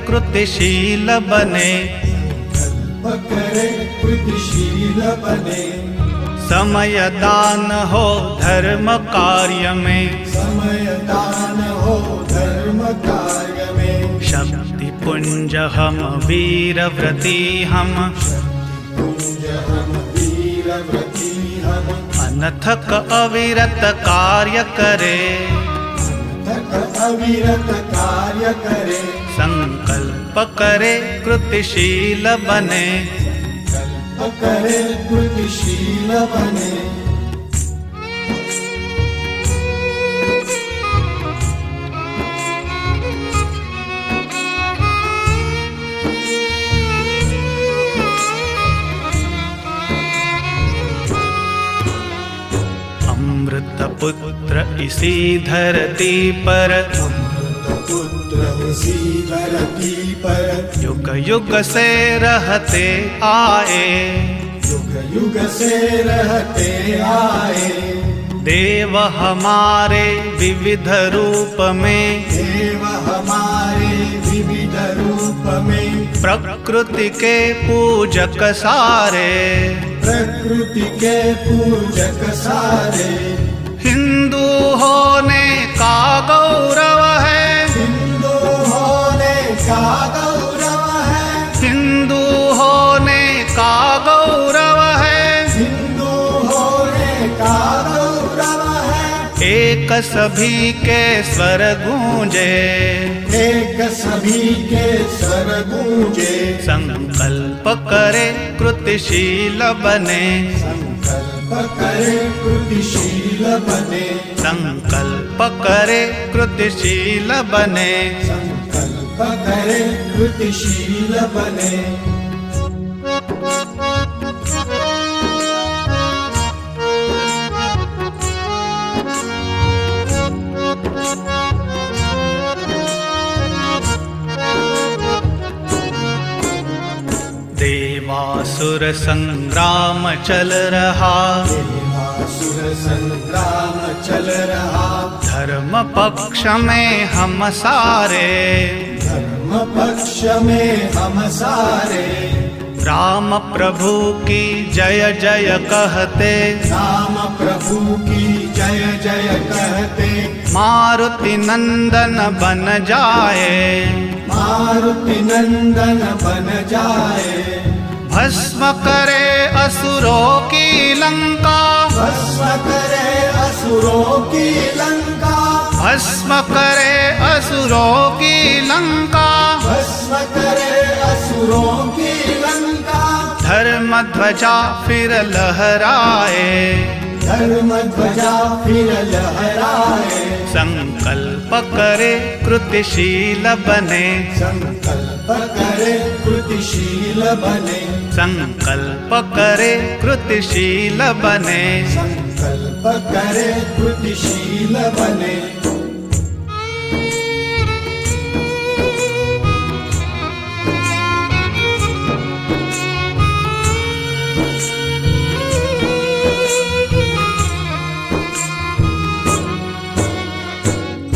कृतिशील बने, करे कृतिशील बने। समय दान हो धर्म कार्य में, समय दान हो धर्म कार्य में। शक्ति पुंज हम वीर व्रती हम, पुंज हम वीर व्रती हम। अनथक अविरत कार्य करे, तक अविरत कार्य करे। संकल्प करे कृतिशील बने, कल्प करे कृतिशील बने। अमृत पुत्र इसी धरती पर, पुत्र इसी धरती पर। युग युग से रहते आए, युग युग से रहते आए। देव हमारे विविध रूप में, देव हमारे विविध रूप में। प्रकृति के पूजक सारे, प्रकृति के पूजक सारे। हिंदू होने का गौरव है, हिंदू होने का गौरव है। हिंदू होने का गौरव है, हिंदू होने का गौरव है। एक सभी के स्वर गूंजे, एक सभी के स्वर गूंजे। संकल्प करे कृतिशील बने, संकल्प करे कृतिशील बने। संकल्प करे कृतिशील बने। संकल्प करे कृतिशील बने। देवासुर संग्राम चल रहा, देवासुर संग्राम चल रहा। धर्म पक्ष में हम सारे, धर्म पक्ष में हम सारे। राम प्रभु की जय जय कहते, राम प्रभु की जय जय कहते। मारुति नंदन बन जाए, मारुति नंदन बन जाए। भस्म करे असुरों की लंका, भस्म करे असुरों की लंका। भस्म करे असुरों की लंका। भस्म करे असुरों की लंका। धर्म ध्वजा फिर लहराए, धर्म ध्वजा फिर लहराए। संकल्प करे कृतिशील बने, संकल्प करे कृतिशील बने। संकल्प करे कृतिशील बने। संकल्प करे कृतिशील बने।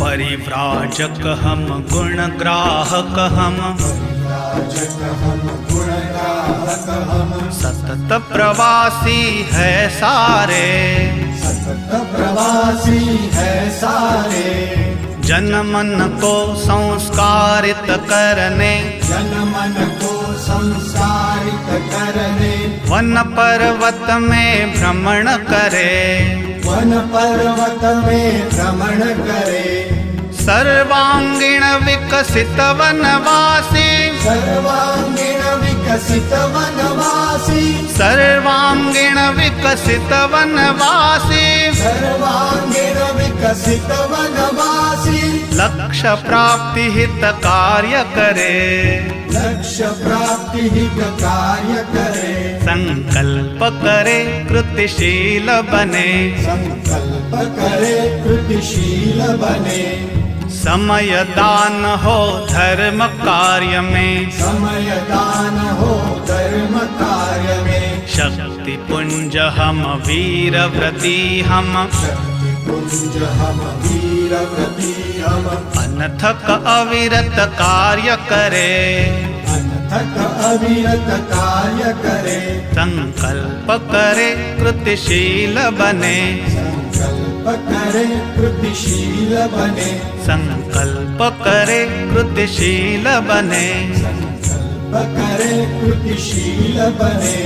परिव्राजक हम गुण ग्राहक हम, परिव्राजक हम गुण ग्राहक हम। सतत प्रवासी है सारे, सतत प्रवासी है सारे। जन मन को संस्कारित करने, जन मन को संस्कारित करने। वन पर्वत में भ्रमण करे, वन पर्वत में भ्रमण करे। सर्वांगीण विकसित वनवासी, सर्वांगीण विकसित वनवासी। सर्वांगीण विकसित वनवासी। सर्वांगीण विकसित वनवासी। लक्ष्य प्राप्ति हित कार्य करे, लक्ष्य प्राप्ति हित कार्य करे। संकल्प करे कृतिशील बने, संकल्प करे कृतिशील बने। समय दान हो धर्म कार्य में, समय दान हो धर्म कार्य में। शक्ति पुंज हम वीर व्रती हम, शक्ति पुंज हम वीर वीरव्रती हम अनथक अविरत कार्य करे अनथक अविरत कार्य करे संकल्प करे कृतिशील बने संकल्प करे कृतिशील बने संकल्प करे कृतिशील बने संकल्प करे कृतिशील बने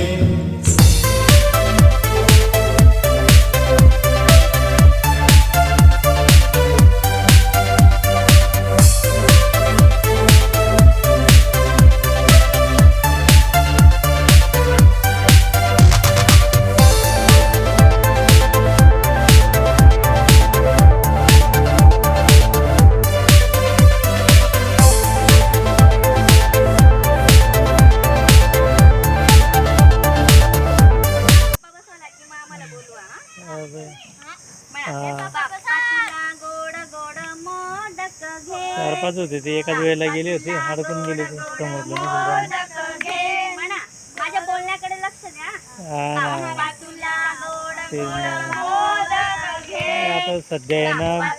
चार पाच होते ते एकाच वेळेला गेले होते अडकून गेले ते समजलं नाही माझ्या बोलण्याकडे लक्ष द्या. ते आता सध्या आहे ना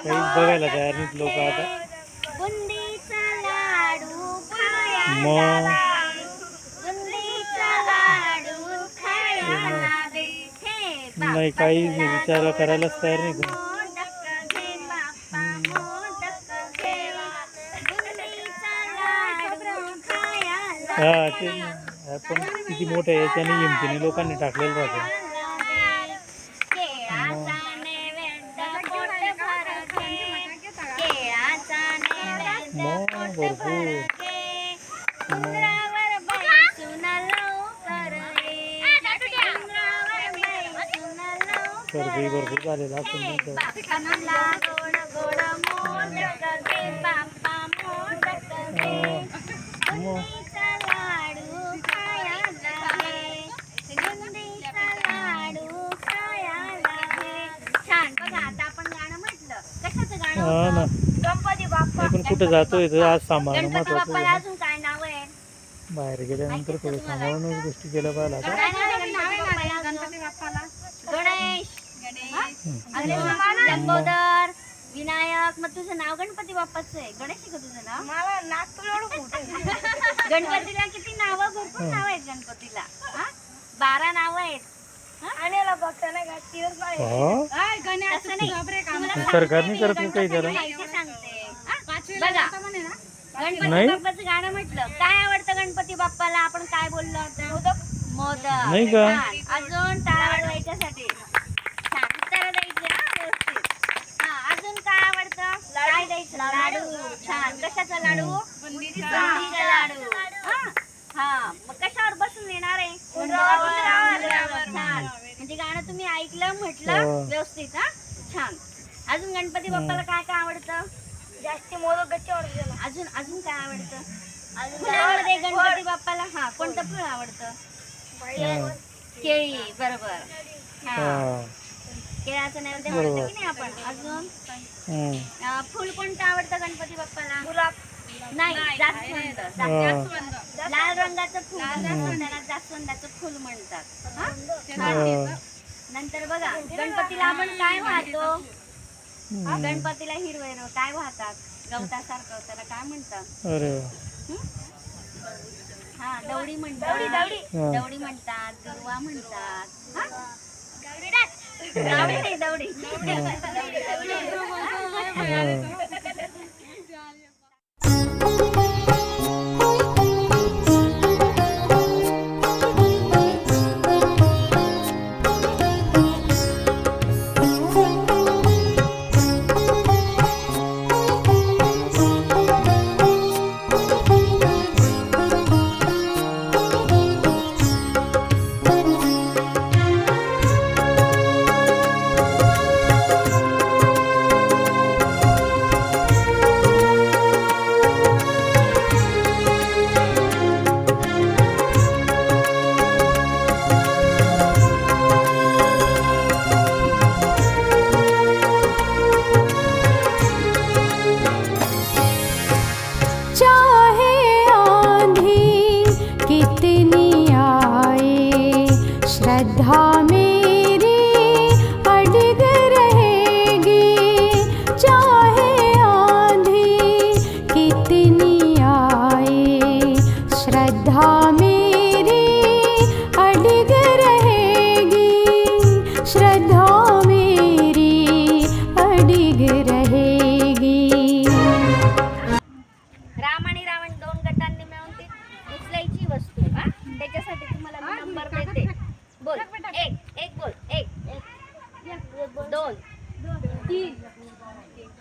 काहीच बघायला तयार नाहीत लोक आता बुंदीचा लाडू खाया मग बुंदीचा लाडू खाया दे हे नाही काही नाही विचार करायलाच तयार नाही कोणी. मोदक घे बाप्पा मोदक घे बुंदीचा लाडू खाया हा ते पण किती मोठे आहे त्याने हिमतीने लोकांनी टाकलेलं राहतं केळाचा नैवेद्य पोट भर घे केळाचा नैवेद्य मग पोट भर भरपूर घे उंबरावर बैसून लवकर ये उंबरावर बैसून लवकर भरपूर झालेलं असं नाही तर. बाप्पाला गोड गोड मोदक घे बाप्पा मोदक घे बुंदीचा लाडू खायला घे बुंदीचा लाडू खायला घे छान बघा आता आपण गाणं म्हटलं कशाचं गाणं हा ना होतं? गणपती बाप्पा आपण कुठं जातोय तर आज सांभाळणं गणपती महत्वाचं बाप्पाला आहे. अजून काय नाव आहे बाहेर गेल्यानंतर थोडं सांभाळूनच गोष्टी केल्या पाहिजे आता. काय नाव आहे गणपती बाप्पाला गणेश हा? अरे लंबोदर विनायक मग तुझं नाव गणपती बाप्पाचं आहे गणेश आहे का तुझं नाव मला नाक गणपतीला किती नावं भरपूर नाव आहेत गणपतीला हा? 12 नावं आहेत आणि हा तसं नाही. तुम्हाला सरकारने सांगते करत मी, काही त्याला. गणपतीला इथे सांगते हा? बघा गणपती नाही? बाप्पाचं गाणं म्हटलं काय आवडतं गणपती बाप्पाला आपण काय बोललो होतो मोदक नाही का? छान. अजून टाळा वाजवायच्यासाठी छान उत्तरं द्यायची हा व्यवस्थित हा अजून काय आवडतं काय द्यायचं लाडू छान कशाचा लाडू बुंदीचा लाडू हा हा मग कशावर बसून येणार आहे उंबरावर. छान म्हणजे गाणं तुम्ही ऐकलं म्हटलं हो. व्यवस्थित हा छान अजून गणपती बाप्पाला काय काय आवडतं जास्ती मोदक अजून अजून काय आवडतं फुलांमध्ये गणपती बाप्पाला हा कोणतं फळ आवडतं केळी बरोबर हा हा केळाचं नैवेद्य म्हणतो की नाही आपण अजून फुल कोणतं आवडतं गणपती बाप्पाला गुलाब नाही जास्वंद लाल रंगाचं फुल त्याला जास्वंदाचं फुल म्हणतात हा? नंतर बघा गणपतीला आपण काय वाहतो गणपतीला हिरवे काय वाहतात गवतासारखं त्याला काय म्हणतात अरे हा दौडी म्हणतात दौडी म्हणतात दुर्वा म्हणतात हा? दौडी नाही दौडी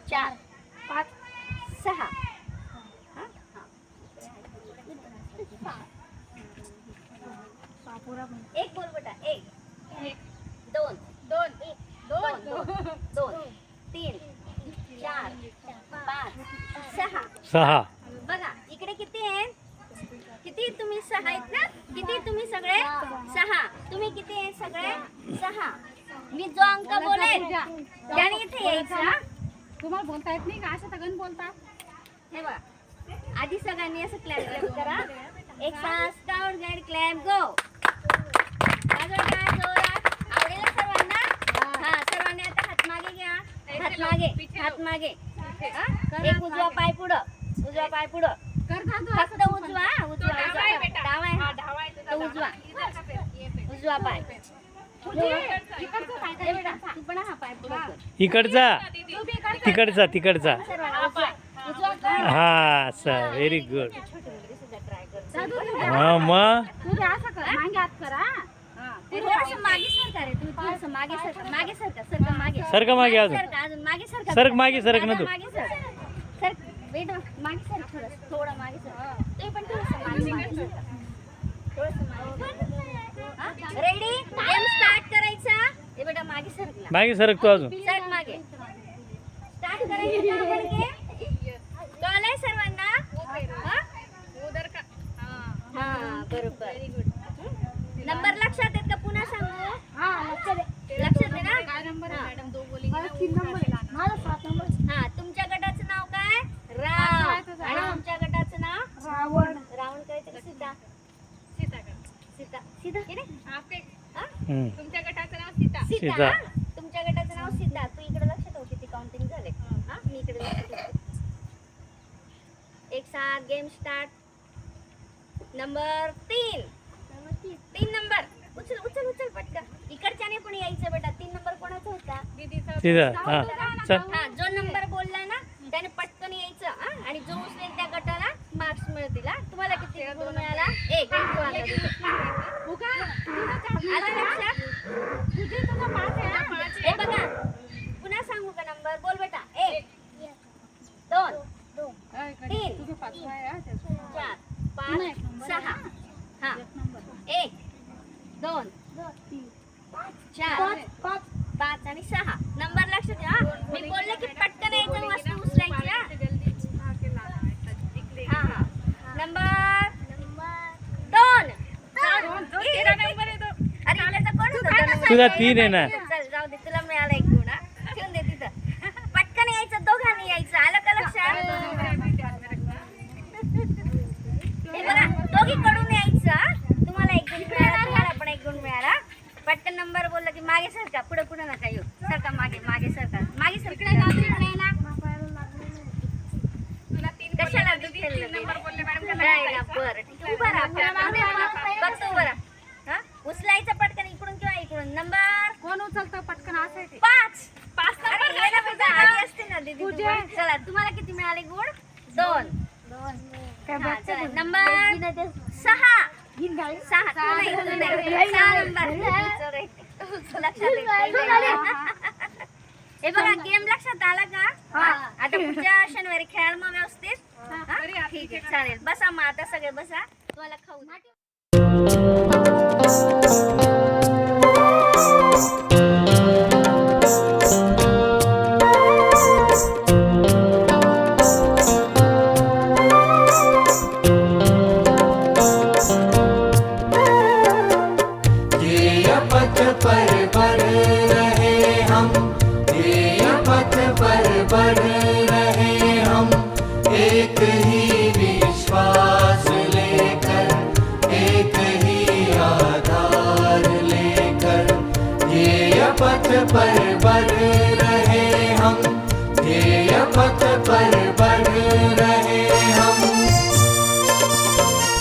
4 5 6 एक बोल बेटा. 1 2 2 3 4 5 6. 6. बघा इकडे किती आहे? किती तुम्ही 6 आहेत ना? किती तुम्ही सगळे 6. तुम्ही किती आहे सगळे 6. मी जो अंक बोलेल त्याने इथे यायचा. तुम्हाला बोलता येत नाही का? असं सगळं बोलता. हे बघा आधी सगळ्यांनी असं क्लॅप करा. एक स्काउट गाईड क्लॅप गो. आवडेल सर्वांना? हा सर्वांनी आता हात मागे घ्या. हात मागे. एक उजवा पाय पुढं. फक्त उजवा डावा आहे तो उजवा पाय. तू पण हा पाय पुढं कर. इकडचा तिकडचा. हा सर व्हेरी गुड. हा मग तू ते असं कर, मागे हात कर. थोडंसं मागे सरका रे. तुम्ही थोडंसं मागे सरका मागे. सरका मागे अजून. अजून मागे सरका. सरक मागे सरक ना तू. मागे सर वेट मागे सर थोडं मागे सर. ते पण थोडंसं मागे सरका. रेडी गेम स्टार्ट करायचा. हे बेटा मागे सरकला. मागे सरक तू अजून. सरक मागे. स्टार्ट करायचं. कळलंय सर्वांना? हा बरोबर. नंबर लक्षात आहेत का? पुन्हा सांगू. लक्षात आहे ना? काय नंबर आहे मॅडम? 2 बोली. हा तुमच्या गटाचं नाव काय? राव. आणि तुमच्या गटाचं नाव रावण. करायचं का? सीता की नाही? तुमच्या गटाचं नाव सीता. सीता. तुमच्या गटाचं नाव सीता. तू इकडे लक्ष ठेव किती काउंटिंग झाले. हा मी इकडे लक्ष ठेवते. एक साथ गेम स्टार्ट. Number 3 number. उचल पटकन. इकडच्याने पण यायचं बेटा. 3 नंबर कोणाचा होता? तिथं. हा चल. हा जो नंबर बोलला ना त्याने पटकन यायचं. आणि जो उचलेल त्या गटाला मार्क्स मिळतील. तुम्हाला किती गुण मिळाला? 1. आलं लक्षात? हे बघा पुन्हा सांगू का? नंबर बोल बेटा. 1 2 3 4 5 6. हा 1 2 4 5 आणि 6 नंबर लक्षात घ्या. मी बोलले की पटकन यायचं वस्तू उचलायची. हा हा नंबर 2. अरे त्याचा कोण होता? तुझा 3 आहे ना. चल जाऊ दे. तुला मिळाला 1 गुण. ठेवून दे तिथं. पटकन यायचं. दोघांनी यायचं. आलं का लक्षात? हे बघा दोघीकडून यायचं. तुम्हाला 1 गुण मिळाला. तुम्हाला पण 1 गुण मिळाला. पटकन नंबर बोलला की मागे सरका. पुढे नका येऊ. सरका मागे सरका. कशाला उचलायचं पटकन इकडून किंवा इकडून. नंबर कोण उचलतं पटकन? असं आहे ते. 5 असते ना दीदी. चला तुम्हाला किती मिळाले गुण? 2. नंबर 6 हे बघा गेम लक्षात आला का? आता पुढच्या शनिवारी खेळाल मग व्यवस्थित. ठीक आहे चालेल. बसा मग आता सगळे बसा. तुम्हाला खाऊ एक ही विश्वास लेकर, एक ही आधार लेकर, ये पथ पर बढ़